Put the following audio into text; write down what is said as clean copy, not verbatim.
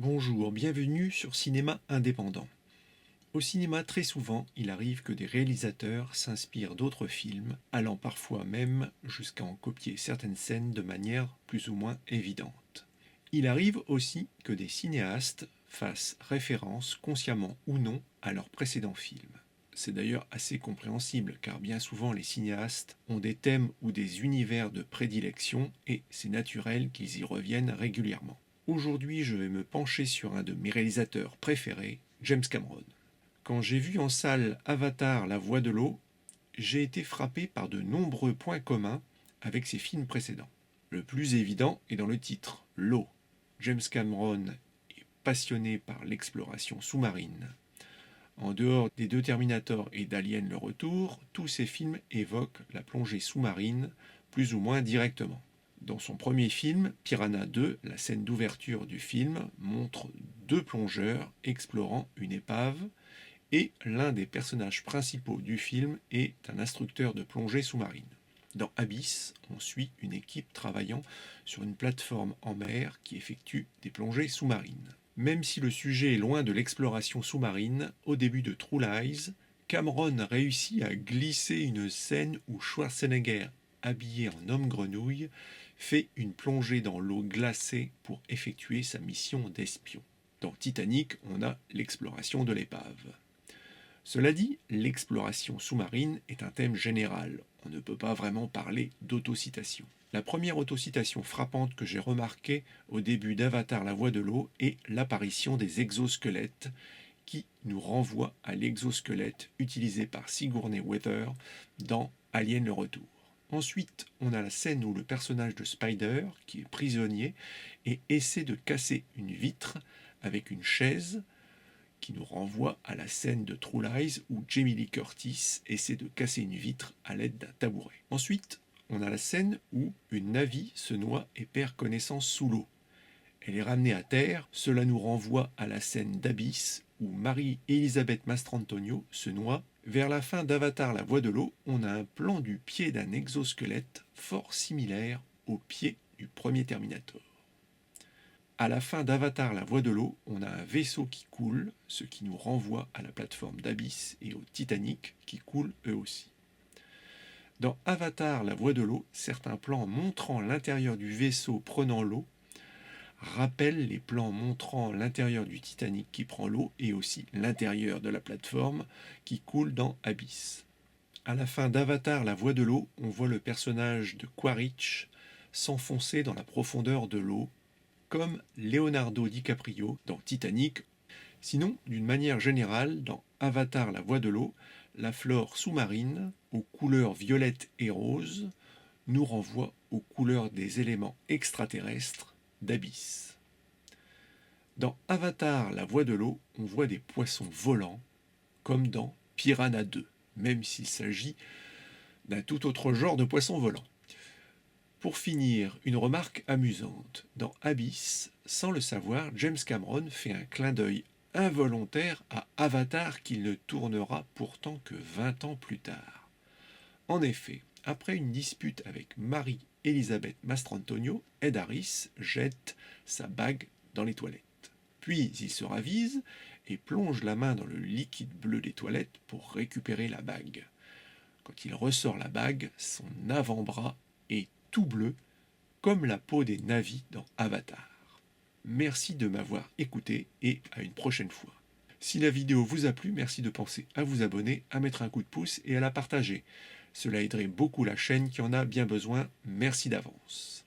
Bonjour, bienvenue sur Cinéma Indépendant. Au cinéma, très souvent, il arrive que des réalisateurs s'inspirent d'autres films, allant parfois même jusqu'à en copier certaines scènes de manière plus ou moins évidente. Il arrive aussi que des cinéastes fassent référence, consciemment ou non, à leurs précédents films. C'est d'ailleurs assez compréhensible car bien souvent les cinéastes ont des thèmes ou des univers de prédilection et c'est naturel qu'ils y reviennent régulièrement. Aujourd'hui, je vais me pencher sur un de mes réalisateurs préférés, James Cameron. Quand j'ai vu en salle Avatar La Voix de l'eau, j'ai été frappé par de nombreux points communs avec ses films précédents. Le plus évident est dans le titre, l'eau. James Cameron est passionné par l'exploration sous-marine. En dehors des deux Terminator et d'Alien le Retour, tous ces films évoquent la plongée sous-marine plus ou moins directement. Dans son premier film, Piranha 2, la scène d'ouverture du film montre deux plongeurs explorant une épave et l'un des personnages principaux du film est un instructeur de plongée sous-marine. Dans Abyss, on suit une équipe travaillant sur une plateforme en mer qui effectue des plongées sous-marines. Même si le sujet est loin de l'exploration sous-marine, au début de True Lies, Cameron réussit à glisser une scène où Schwarzenegger, habillé en homme grenouille, fait une plongée dans l'eau glacée pour effectuer sa mission d'espion. Dans Titanic, on a l'exploration de l'épave. Cela dit, l'exploration sous-marine est un thème général. On ne peut pas vraiment parler d'autocitation. La première autocitation frappante que j'ai remarquée au début d'Avatar La Voix de l'eau est l'apparition des exosquelettes qui nous renvoie à l'exosquelette utilisé par Sigourney Weaver dans Alien le Retour. Ensuite, on a la scène où le personnage de Spider, qui est prisonnier, et essaie de casser une vitre avec une chaise, qui nous renvoie à la scène de True Lies où Jamie Lee Curtis essaie de casser une vitre à l'aide d'un tabouret. Ensuite, on a la scène où une Na'vi se noie et perd connaissance sous l'eau. Elle est ramenée à terre, cela nous renvoie à la scène d'Abyss où Marie-Elisabeth Mastrantonio se noie. Vers la fin d'Avatar La Voix de l'eau, on a un plan du pied d'un exosquelette fort similaire au pied du premier Terminator. À la fin d'Avatar La Voix de l'eau, on a un vaisseau qui coule, ce qui nous renvoie à la plateforme d'Abyss et au Titanic qui coulent eux aussi. Dans Avatar La Voix de l'eau, certains plans montrant l'intérieur du vaisseau prenant l'eau rappellent les plans montrant l'intérieur du Titanic qui prend l'eau et aussi l'intérieur de la plateforme qui coule dans Abyss. À la fin d'Avatar La Voix de l'eau, on voit le personnage de Quaritch s'enfoncer dans la profondeur de l'eau comme Leonardo DiCaprio dans Titanic. Sinon, d'une manière générale, dans Avatar La Voix de l'eau, la flore sous-marine, aux couleurs violettes et roses, nous renvoie aux couleurs des éléments extraterrestres d'Abyss. Dans Avatar La Voix de l'eau, on voit des poissons volants, comme dans Piranha 2, même s'il s'agit d'un tout autre genre de poisson volant. Pour finir, une remarque amusante. Dans Abyss, sans le savoir, James Cameron fait un clin d'œil involontaire à Avatar qu'il ne tournera pourtant que 20 ans plus tard. En effet, après une dispute avec Marie-Elisabeth Mastrantonio, Ed Harris jette sa bague dans les toilettes. Puis il se ravise et plonge la main dans le liquide bleu des toilettes pour récupérer la bague. Quand il ressort la bague, son avant-bras est tout bleu, comme la peau des Na'vi dans Avatar. Merci de m'avoir écouté et à une prochaine fois. Si la vidéo vous a plu, merci de penser à vous abonner, à mettre un coup de pouce et à la partager. Cela aiderait beaucoup la chaîne qui en a bien besoin. Merci d'avance.